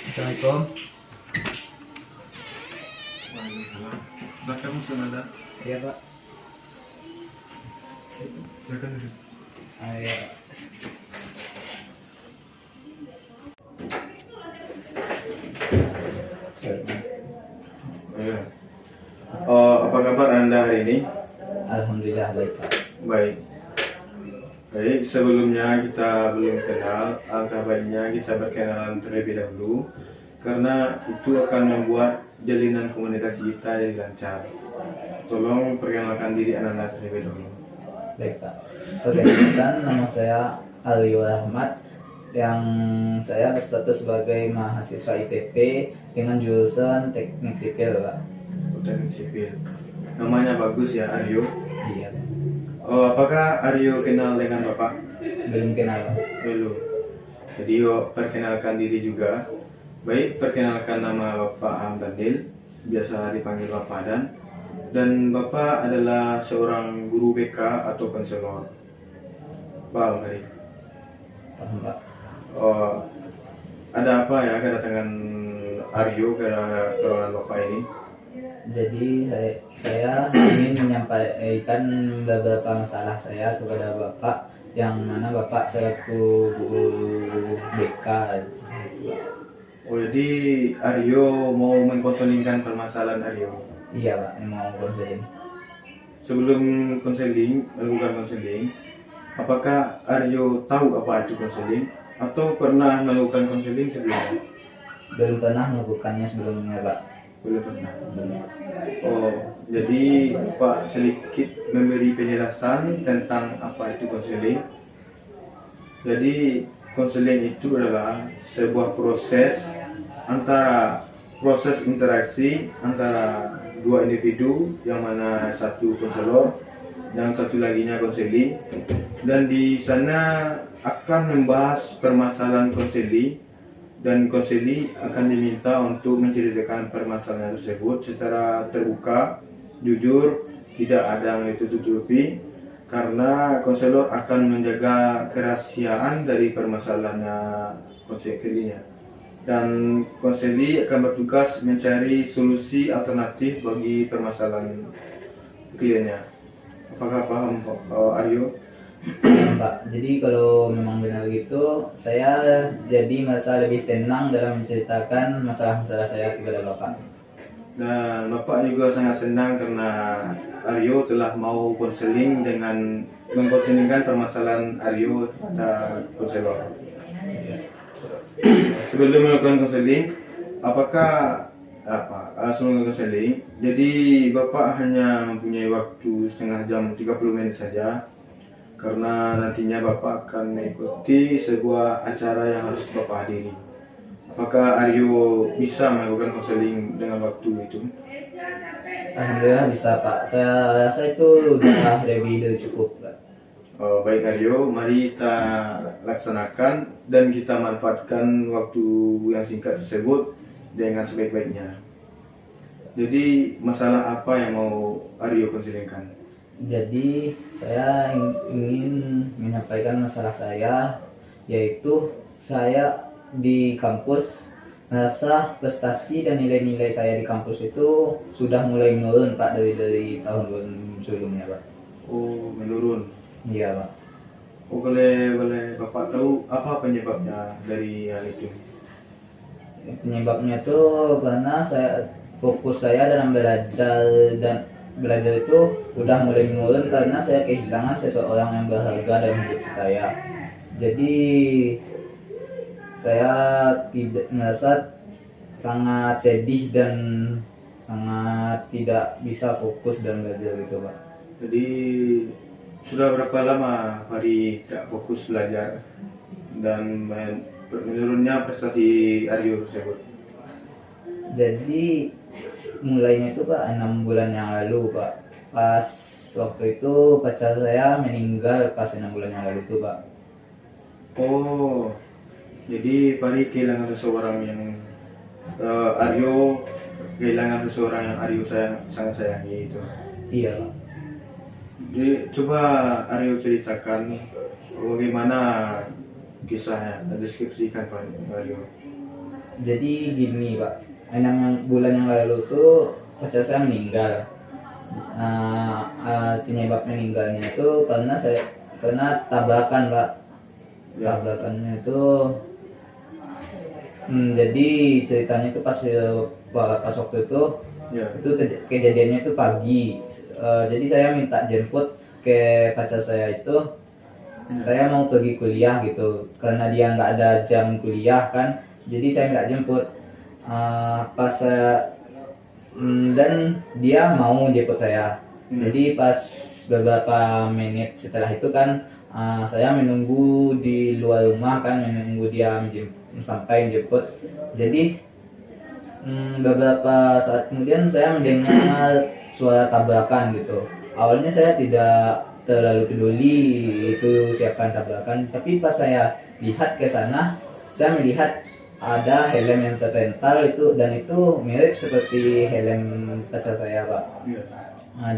Assalamualaikum. Waalaikumsalam. Silakan Muslim Anda. Iya Pak. Silakan duduk. Iya. Ya. Apa kabar Anda hari ini? Alhamdulillah baik Pak. Baik. Baik, sebelumnya kita belum kenal, alangkah baiknya kita berkenalan terlebih dahulu karena itu akan membuat jalinan komunikasi kita jadi lancar. Tolong perkenalkan diri Anda terlebih dahulu. Baik Pak. Perkenalkan, nama saya Alwi Ahmad yang saya berstatus sebagai mahasiswa ITP dengan jurusan Teknik Sipil Pak. Teknik sipil. Namanya bagus ya, Aryo. Iya Pak. Apakah Aryo kenal dengan Bapak? Belum kenal Pak. Belum. Jadi perkenalkan diri juga. Baik, perkenalkan nama Bapak Hamdanil, biasa dipanggil Bapak dan Bapak adalah seorang guru BK atau konselor. Paham hari? Paham Pak. Ada apa ya kedatangan Aryo ke ruangan Bapak ini? Jadi saya ingin menyampaikan beberapa masalah saya kepada Bapak, yang mana Bapak selaku guru BK. Oh, jadi Aryo mau mengkonselingkan permasalahan Aryo. Iya Pak, mau konseling. Sebelum melakukan konseling, apakah Aryo tahu apa itu konseling atau pernah melakukan konseling sebelumnya? Belum pernah melakukannya sebelumnya Pak. Belum pernah. Belum. Oh, jadi Pak sedikit memberi penjelasan tentang apa itu konseling. Jadi konseling itu adalah sebuah proses interaksi antara dua individu, yang mana satu konselor dan satu laginya konseling, dan di sana akan membahas permasalahan konseling, dan konseling akan diminta untuk menceritakan permasalahan tersebut secara terbuka, jujur, tidak ada yang ditutup-tutupi, karena konselor akan menjaga kerahasiaan dari permasalahannya konselingnya. Dan konseling akan bertugas mencari solusi alternatif bagi permasalahan kliennya. Apakah paham Aryo? Pak, jadi kalau memang benar begitu, saya jadi merasa lebih tenang dalam menceritakan masalah-masalah saya kepada Bapak. Dan Bapak juga sangat senang karena Aryo telah mau konseling dengan mengkonselingkan permasalahan Aryo kepada konselor. Sebelum melakukan konseling, sebelum konseling, jadi Bapak hanya mempunyai waktu setengah jam 30 menit saja, karena nantinya Bapak akan mengikuti sebuah acara yang harus Bapak hadiri. Apakah Aryo bisa melakukan konseling dengan waktu itu? Alhamdulillah bisa Pak. Saya rasa itu sudah lebih dari cukup Pak. Baik Aryo, mari kita laksanakan dan kita manfaatkan waktu yang singkat tersebut dengan sebaik-baiknya. Jadi masalah apa yang mau Aryo konselingkan? Jadi saya ingin menyampaikan masalah saya, yaitu saya di kampus merasa prestasi dan nilai-nilai saya di kampus itu sudah mulai menurun Pak dari tahun sebelumnya Pak. Oh, menurun. Iya Pak. Oh, boleh Bapak tahu apa penyebabnya dari hal itu? Penyebabnya tuh karena fokus saya dalam belajar itu udah mulai menurun karena saya kehilangan seseorang yang berharga dalam hidup saya. Jadi saya tidak merasa sangat sedih dan sangat tidak bisa fokus dalam belajar itu Pak. Jadi sudah berapa lama Fari tidak fokus belajar dan menurunnya prestasi Aryo tersebut? Jadi mulainya itu Pak 6 bulan yang lalu Pak. Pas waktu itu pacar saya meninggal pas 6 bulan yang lalu itu Pak. Oh, jadi Fari kehilangan seseorang yang Aryo kehilangan seseorang yang Aryo sangat sayangi itu. Iya Pak. Jadi coba Aryo ceritakan bagaimana kisahnya, deskripsikan Aryo. Jadi gini Pak, 6 bulan yang lalu tuh pacar saya meninggal. Penyebab meninggalnya itu karena tabrakan Pak. Ya. Tabrakannya itu jadi ceritanya itu pas waktu itu Ya. kejadiannya itu pagi. Jadi saya minta jemput ke pacar saya itu, saya mau pergi kuliah gitu karena dia nggak ada jam kuliah kan, jadi saya nggak jemput. Pas dan dia mau jemput saya. Jadi pas beberapa menit setelah itu kan, saya menunggu di luar rumah kan, menunggu dia sampai jemput. Jadi beberapa saat kemudian saya mendengar suara tabrakan gitu. Awalnya saya tidak terlalu peduli itu siapa yang tabrakan, tapi pas saya lihat ke sana, saya melihat ada helm yang terpental itu, dan itu mirip seperti helm pacar saya Pak. Ya.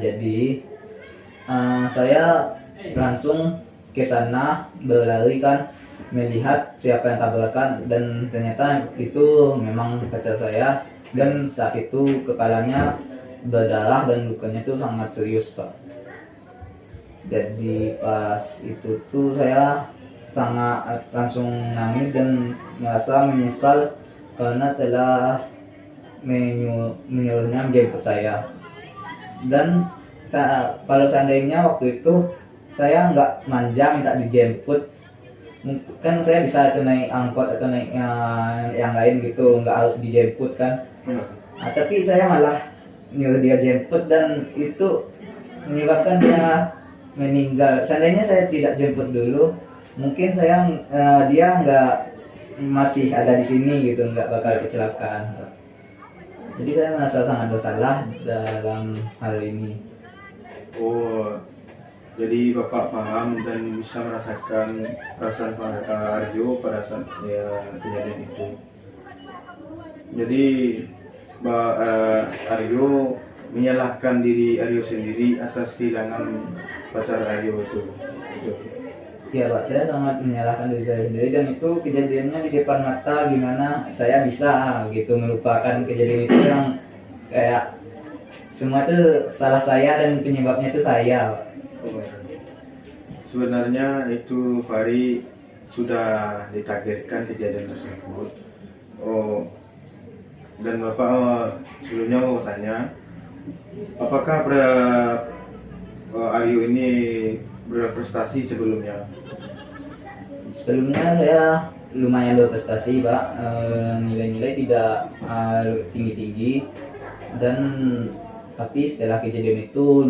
Jadi saya langsung ke sana berlari kan, melihat siapa yang tabrakan, dan ternyata itu memang pacar saya, dan saat itu kepalanya berdarah dan lukanya itu sangat serius Pak. Jadi pas itu tuh saya sangat langsung nangis dan merasa menyesal karena telah menyuruhnya menjemput saya. Dan kalau seandainya waktu itu saya nggak manja minta dijemput, kan saya bisa itu naik angkot atau naik yang lain gitu, nggak harus dijemput kan. Tapi saya malah nyuruh dia jemput, dan itu menyebabkan dia meninggal. Seandainya saya tidak jemput dulu, mungkin dia nggak masih ada di sini gitu, nggak bakal kecelakaan. Jadi saya merasa sangat bersalah dalam hal ini. Oh, jadi Bapak paham dan bisa merasakan perasaan Aryo pada saat kejadian itu. Jadi Aryo menyalahkan diri Aryo sendiri atas kehilangan pacar Aryo itu. Ya Pak, saya sangat menyalahkan diri saya sendiri, dan itu kejadiannya di depan mata. Gimana saya bisa gitu melupakan kejadian itu yang kayak semua itu salah saya dan penyebabnya itu saya Pak. Oh, sebenarnya itu Fahri sudah ditakdirkan kejadian tersebut. Oh, dan Bapak sebelumnya mau tanya, apakah Aryo ini berprestasi sebelumnya? Sebelumnya saya lumayan berprestasi Pak, nilai-nilai tidak tinggi-tinggi, dan tapi setelah kejadian itu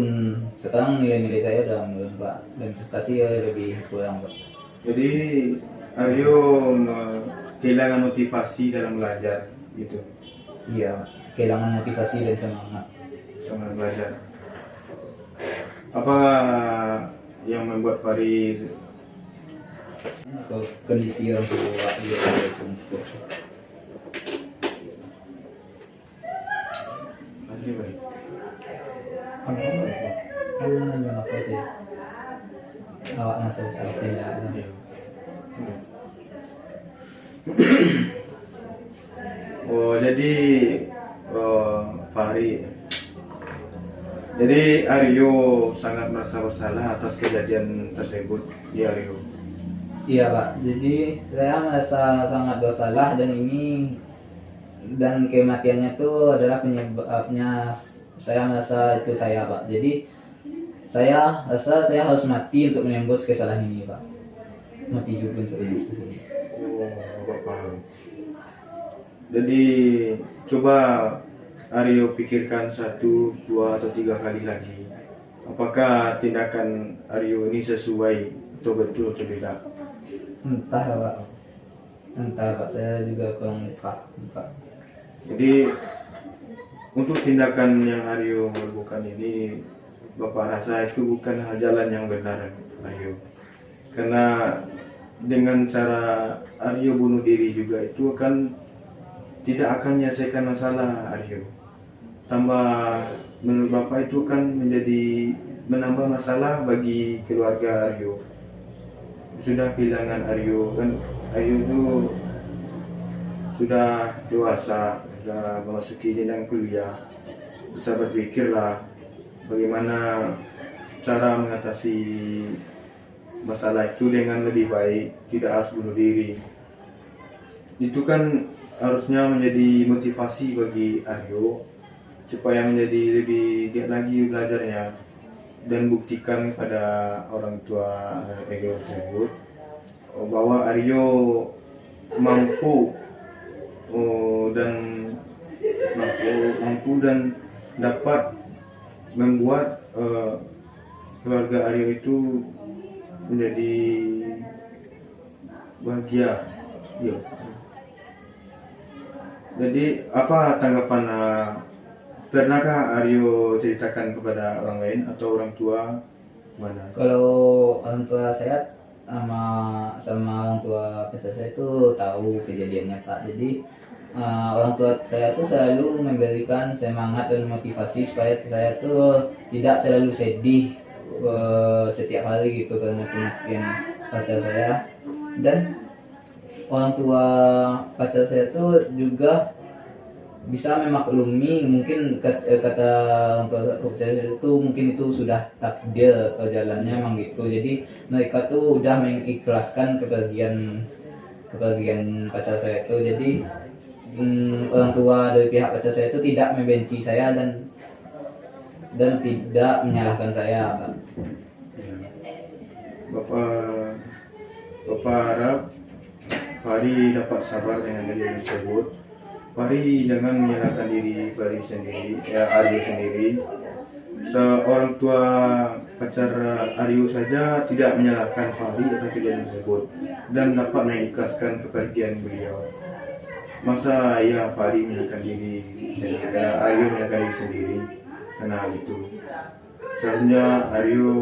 sekarang nilai-nilai saya udah menurun Pak, dan prestasi lebih kurang Pak. Jadi Aryo kehilangan motivasi dalam belajar gitu. Iya, kehilangan motivasi dan semangat. Semangat belajar. Apa yang membuat Fahri Kondisi orang tua dia sembuh. Kamu nanya apa itu? Awak masuk sampai ya. Oh, jadi Fahri. Jadi Aryo sangat merasa bersalah atas kejadian tersebut di Aryo. Iya Pak, jadi saya merasa sangat bersalah, dan kematiannya itu adalah penyebabnya. Saya merasa itu saya Pak. Jadi saya rasa saya harus mati untuk menembus kesalahan ini Pak. Mati juga untuk ini. Oh, Bapak paham. Jadi coba Aryo pikirkan 1, 2, atau 3 kali lagi. Apakah tindakan Aryo ini sesuai atau betul atau tidak? Entah Pak, saya juga kurang paham Pak. Jadi untuk tindakan yang Aryo lakukan ini, Bapak rasa itu bukan jalan yang benar, Aryo. Karena dengan cara Aryo bunuh diri juga itu tidak akan menyelesaikan masalah Aryo. Tambah menurut Bapak itu kan menambah masalah bagi keluarga Aryo. Sudah kehilangan Aryo, kan Aryo itu sudah dewasa, sudah memasuki jenjang kuliah, bisa berpikirlah bagaimana cara mengatasi masalah itu dengan lebih baik, tidak harus bunuh diri. Itu kan harusnya menjadi motivasi bagi Aryo supaya menjadi lebih giat lagi belajarnya dan buktikan pada orang tua Aryo tersebut bahwa Aryo mampu dan dapat membuat keluarga Aryo itu menjadi bahagia. Ya. Jadi apa tanggapan pernahkah Aryo ceritakan kepada orang lain atau orang tua mana? Kalau orang tua saya sama orang tua pacar saya itu tahu kejadiannya Pak. Jadi orang tua saya tuh selalu memberikan semangat dan motivasi supaya saya tuh tidak selalu sedih setiap hari gitu karena kematian pacar saya. Dan orang tua pacar saya tuh juga bisa memaklumi, mungkin kata orang tua saya itu mungkin itu sudah takdir jalannya emang gitu. Jadi mereka tuh udah mengikhlaskan kepergian pacar saya itu. Jadi orang tua dari pihak pacar saya itu tidak membenci saya dan tidak menyalahkan saya, Pak. Bapak harap Fahri dapat sabar dengan kejadian tersebut. Fahri jangan menyalahkan diri Fahri sendiri, Aryo sendiri. Seorang tua pacar Aryo saja tidak menyalahkan Fahri atas kejadian tersebut dan dapat mengikhlaskan kepergian beliau. Masa ya Fahri menyalahkan diri sendiri, Aryo menyalahkan diri sendiri karena hal itu. Seharusnya Aryo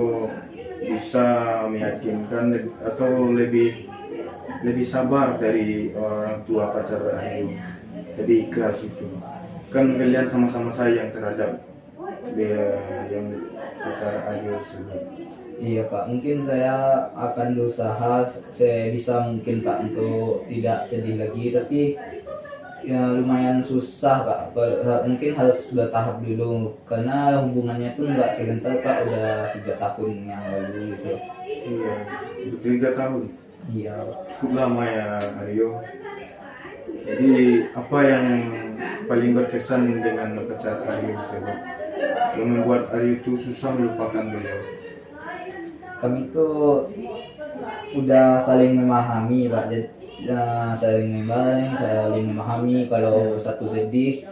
bisa meyakinkan atau lebih sabar dari orang tua pacar Aryo, lebih ikhlas itu. Kan kalian sama-sama sayang terhadap dia yang pacar Aryo tersebut. Iya Pak, mungkin saya akan berusaha sebisa mungkin Pak untuk tidak sedih lagi, tapi ya lumayan susah Pak. Mungkin harus bertahap dulu karena hubungannya itu nggak sebentar Pak, udah 3 tahun yang lalu gitu. Iya, 3 tahun. Iya. Cukup lama ya Aryo. Jadi apa yang paling berkesan dengan pacar Aryo tersebut yang membuat Aryo itu susah melupakan beliau? Kami tuh udah saling memahami Pak. Saling memahami kalau satu sedih,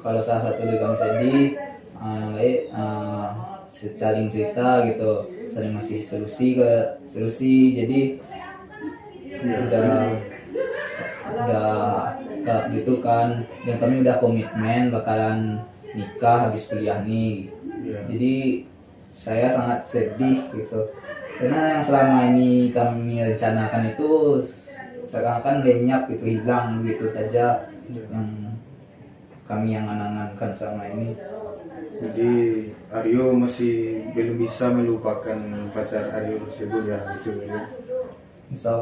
kalau salah satu dari kami sedih, saling cerita gitu, saling ngasih solusi. Jadi udah kayak gitu kan, dan kami udah komitmen bakalan nikah habis kuliah nih. Jadi saya sangat sedih gitu karena yang selama ini kami rencanakan itu sekarang kan lenyap gitu, hilang gitu saja yang kami yang angan-angankan selama ini. Jadi Aryo masih belum bisa melupakan pacar Aryo tersebut ya gitu ya. Insya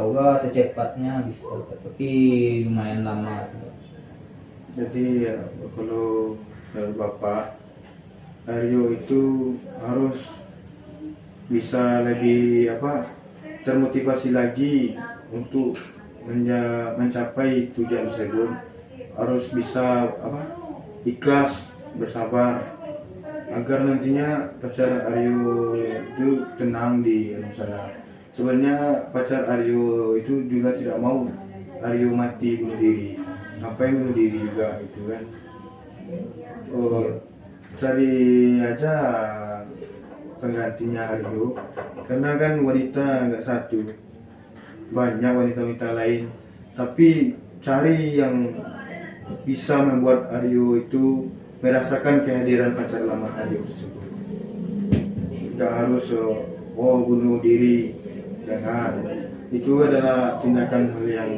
Allah secepatnya bisa, tapi lumayan lama. Jadi ya, kalau menurut Bapak, Aryo itu harus bisa lebih termotivasi lagi untuk mencapai tujuan tersebut. Harus bisa ikhlas, bersabar agar nantinya pacar Aryo itu tenang di sana. Sebenarnya pacar Aryo itu juga tidak mau Aryo mati bunuh diri. Ngapain bunuh diri juga itu kan? Cari aja penggantinya Aryo, karena kan wanita nggak satu, banyak wanita-wanita lain, tapi cari yang bisa membuat Aryo itu merasakan kehadiran pacar lama Aryo tersebut. Nggak harus bunuh diri, jangan. Itu adalah tindakan hal yang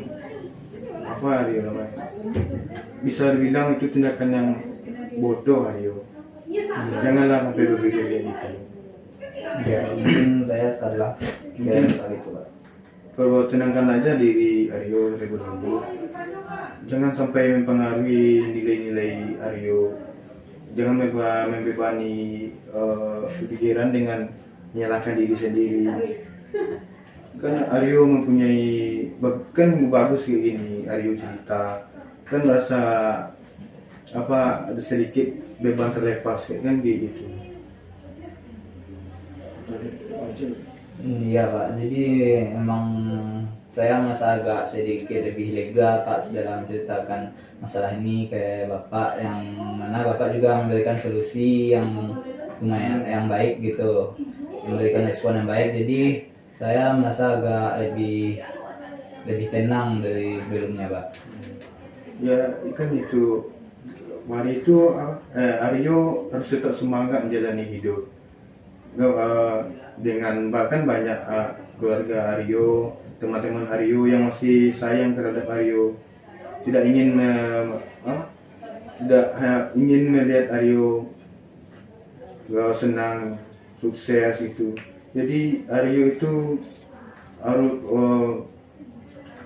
Aryo namanya, bisa dibilang itu tindakan yang bodoh Aryo. Janganlah sampai berpikir kayak gitu. Ya mungkin saya salah itu Pak. tenangkan aja diri Aryo terlebih dahulu. Jangan sampai mempengaruhi nilai-nilai Aryo. Jangan membebani pikiran dengan menyalahkan diri sendiri. Kan Aryo mempunyai, kan bagus kayak gini Aryo cerita, kan merasa apa ada sedikit beban terlepas kan gitu. Iya Pak, jadi emang saya merasa agak sedikit lebih lega Pak dalam menceritakan masalah ini ke Bapak, yang mana Bapak juga memberikan solusi yang lumayan yang baik gitu, memberikan respon yang baik. Jadi saya merasa agak lebih tenang dari sebelumnya Pak. Ya kan itu, hari itu Aryo harus tetap semangat menjalani hidup. Dengan bahkan banyak keluarga Aryo, teman-teman Aryo yang masih sayang terhadap Aryo, tidak ingin ingin melihat Aryo senang, sukses itu. Jadi Aryo itu harus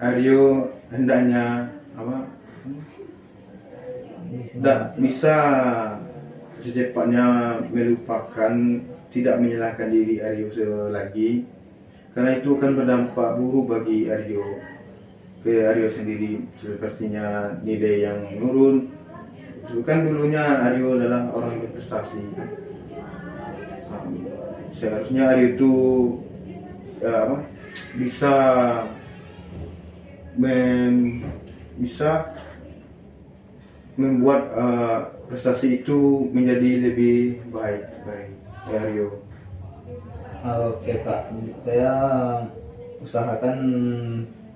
Aryo hendaknya tidak bisa secepatnya melupakan, tidak menyalahkan diri Aryo lagi, karena itu akan berdampak buruk bagi Aryo, ke Aryo sendiri, sepertinya nilai yang menurun. Kan dulunya Aryo adalah orang yang berprestasi. Seharusnya Aryo itu bisa membuat prestasi itu menjadi lebih baik dari Aryo. Oke Pak, saya usahakan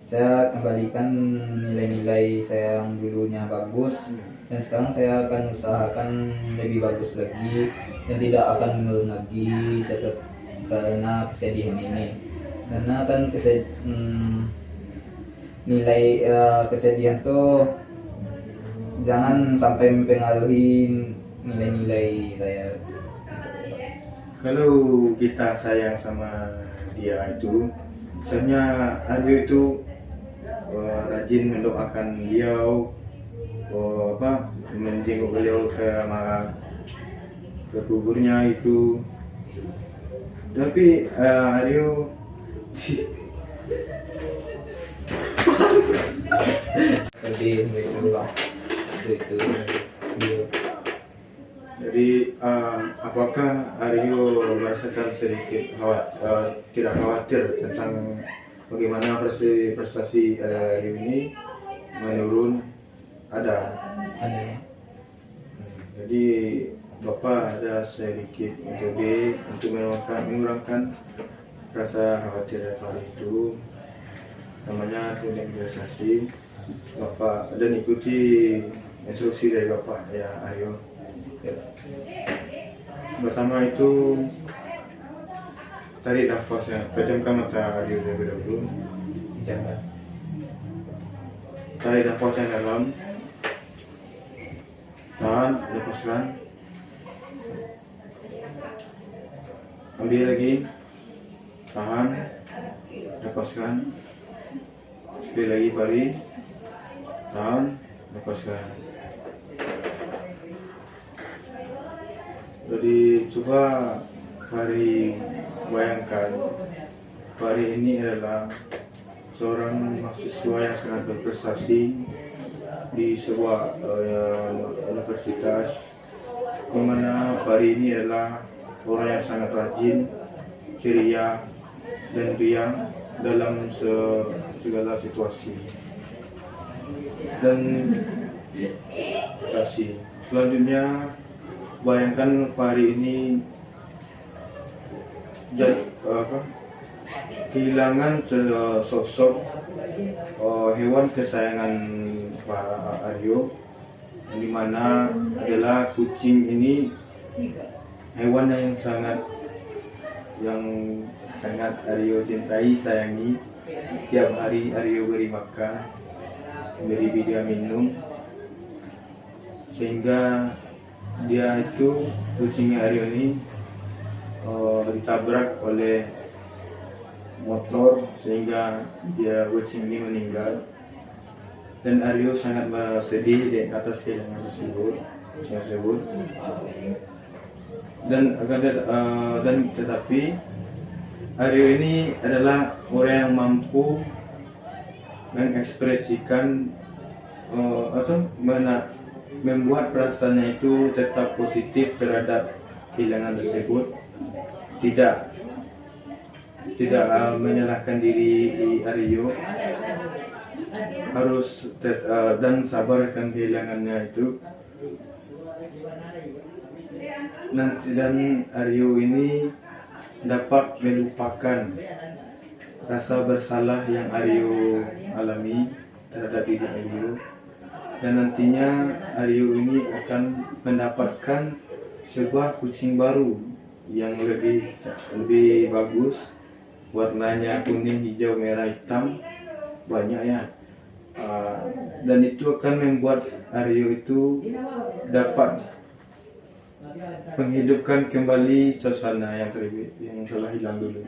saya kembalikan nilai-nilai saya yang dulunya bagus, dan sekarang saya akan usahakan lebih bagus lagi dan tidak akan menurun lagi karena kesedihan ini. Karena kan nilai kesedihan tuh jangan sampai mempengaruhi nilai-nilai saya. Kalau kita sayang sama dia itu, misalnya Aryo itu rajin mendoakan beliau, menjenguk beliau ke kuburnya itu. Tapi Aryo Seperti itu Pak. Itu. Jadi apakah Aryo merasakan sedikit tidak khawatir tentang bagaimana prestasi Aryo ini menurun? Ada. Jadi Bapak ada sedikit untuk mengurangkan rasa khawatir hal itu. Namanya teknik relaksasi. Bapak dan ikuti instruksi dari Bapak ya Aryo. Pertama itu tarik nafasnya, pejamkan mata Aryo terlebih dahulu. Jangan. Tarik nafas yang dalam, tahan, lepaskan. Ambil lagi, tahan, lepaskan. Sekali lagi Fari, tahan, lepaskan. Jadi coba Fari bayangkan, Fari ini adalah seorang mahasiswa yang sangat berprestasi di sebuah universitas, di mana Fari ini adalah orang yang sangat rajin, ceria, dan riang dalam segala situasi. Dan kasih selanjutnya, bayangkan Fahri ini kehilangan sosok hewan kesayangan Pak Aryo, di mana adalah kucing ini hewan yang sangat Aryo cintai, sayangi. Tiap hari Aryo beri makan, beri dia minum, sehingga dia itu, kucing Aryo ini ditabrak oleh motor sehingga dia kucing ini meninggal. Dan Aryo sangat sedih di atas kehilangan tersebut. Dan tetapi Aryo ini adalah orang yang mampu mengekspresikan membuat perasaannya itu tetap positif terhadap kehilangan tersebut, tidak menyalahkan diri Aryo, harus dan sabarkan kehilangannya itu. Dan Aryo ini dapat melupakan rasa bersalah yang Aryo alami terhadap diri Aryo, dan nantinya Aryo ini akan mendapatkan sebuah kucing baru yang lebih bagus, warnanya kuning, hijau, merah, hitam, banyak ya. Dan itu akan membuat Aryo itu dapat menghidupkan kembali suasana yang telah hilang dulu.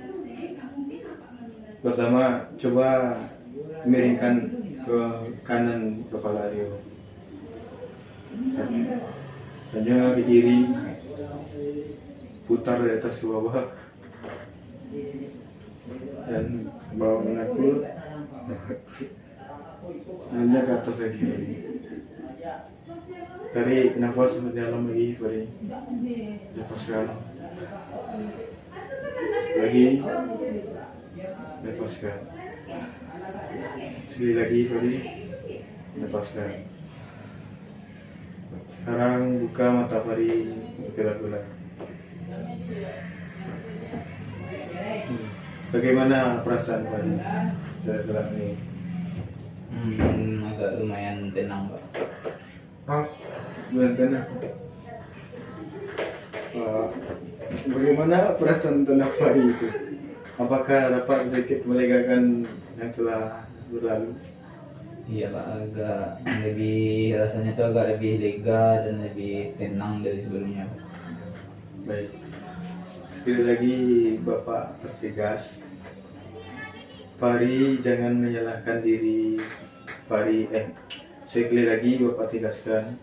Pertama, coba miringkan ke kanan kepala Aryo, hanya ke kiri, putar dari atas ke bawah, dan ke bawah menakut, hanya ke atas lagi. Tarik nafas sampai dalam lagi, Fari. Lepaskan. Lagi. Lepaskan. Sekali lagi, Fari. Lepaskan. Sekarang buka mata Fari, bergerak-gerak. Bagaimana perasaan Fari setelah ini? Agak lumayan tenang, Pak. Tenang. Bagaimana perasaan tenang Fari itu? Apakah dapat sedikit melegakan yang telah berlalu? Iya Pak, agak lebih, rasanya tuh agak lebih lega dan lebih tenang dari sebelumnya. Baik. Sekali lagi Bapak tertegas, Fari jangan menyalahkan diri Fari. Sekali lagi Bapak tegaskan,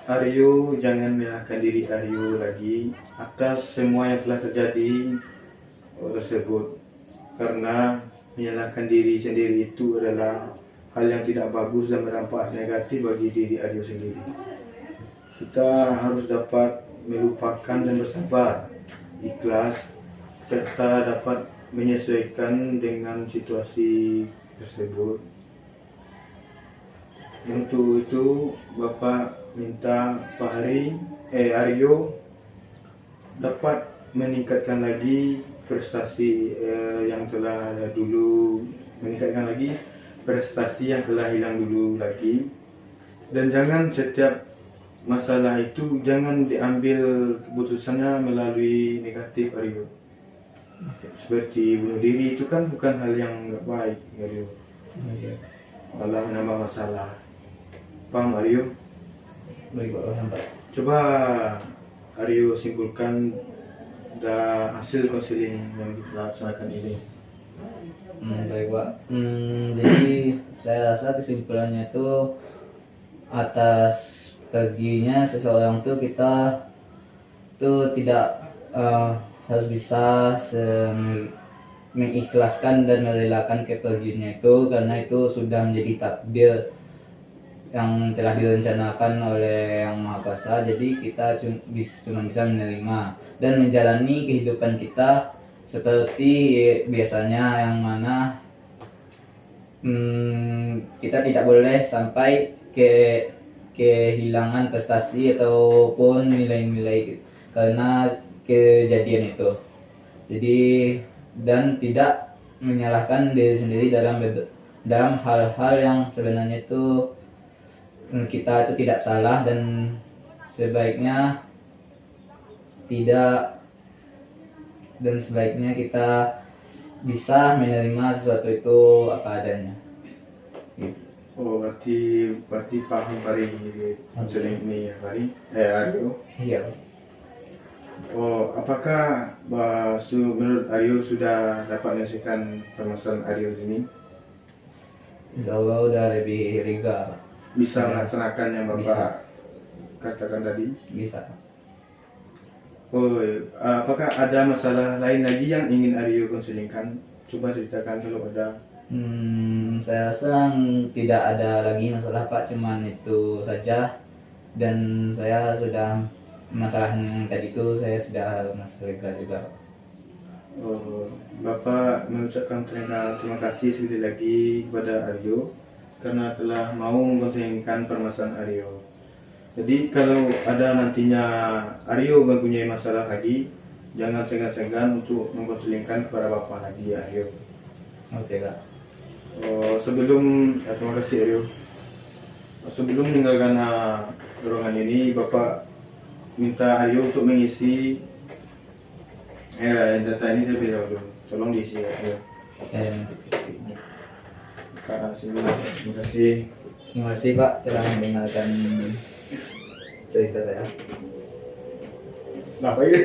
Aryo jangan menyalahkan diri Aryo lagi atas semua yang telah terjadi tersebut, karena menyalahkan diri sendiri itu adalah hal yang tidak bagus dan berdampak negatif bagi diri Aryo sendiri. Kita harus dapat melupakan dan bersabar, ikhlas, serta dapat menyesuaikan dengan situasi tersebut. Untuk itu Bapak minta Aryo dapat meningkatkan lagi prestasi yang telah dulu, meningkatkan lagi prestasi yang telah hilang dulu lagi, dan jangan setiap masalah itu jangan diambil keputusannya melalui negatif Aryo. Seperti bunuh diri itu kan bukan hal yang nggak baik Aryo, malah menambah masalah. Paham Aryo? Baik Pak, paham Pak. Coba Aryo simpulkan hasil konseling yang kita laksanakan ini. Baik Pak. Jadi saya rasa kesimpulannya itu atas perginya seseorang tuh kita tuh tidak harus bisa mengikhlaskan dan merelakan kepergiannya itu, karena itu sudah menjadi takdir yang telah direncanakan oleh Yang Maha Kuasa. Jadi kita cuma bisa menerima dan menjalani kehidupan kita seperti biasanya, yang mana kita tidak boleh sampai kehilangan prestasi ataupun nilai-nilai karena kejadian itu. Jadi dan tidak menyalahkan diri sendiri dalam hal-hal yang sebenarnya itu kita itu tidak salah, dan sebaiknya kita bisa menerima sesuatu itu apa adanya. Gitu. Oh, berarti paham Fari konseling ini ya Fari? Aryo? Iya. Oh, apakah menurut Aryo sudah dapat menyelesaikan permasalahan Aryo ini? Insya Allah udah lebih lega, Pak. Bisa Ya. melaksanakan yang Bapak Bisa. katakan tadi? Bisa. Oh, apakah ada masalah lain lagi yang ingin Aryo konselingkan? Coba ceritakan kalau ada. Saya rasa tidak ada lagi masalah Pak, cuman itu saja. Dan saya sudah masalah yang tadi itu saya sudah masuk lega juga. Oh, Bapak mengucapkan terima kasih sekali lagi kepada Aryo karena telah mau mengkonselingkan permasalahan Aryo. Jadi kalau ada nantinya Aryo mempunyai masalah lagi, jangan segan-segan untuk mengkonselingkan kepada Bapak lagi, Aryo. Oke Kak. Oh, terima kasih Aryo. Sebelum meninggalkan ruangan ini, Bapak minta Aryo untuk mengisi data ini terlebih dahulu. Tolong diisi Aryo. Terima kasih. Terima kasih Pak telah mendengarkan cerita saya. Ngapain?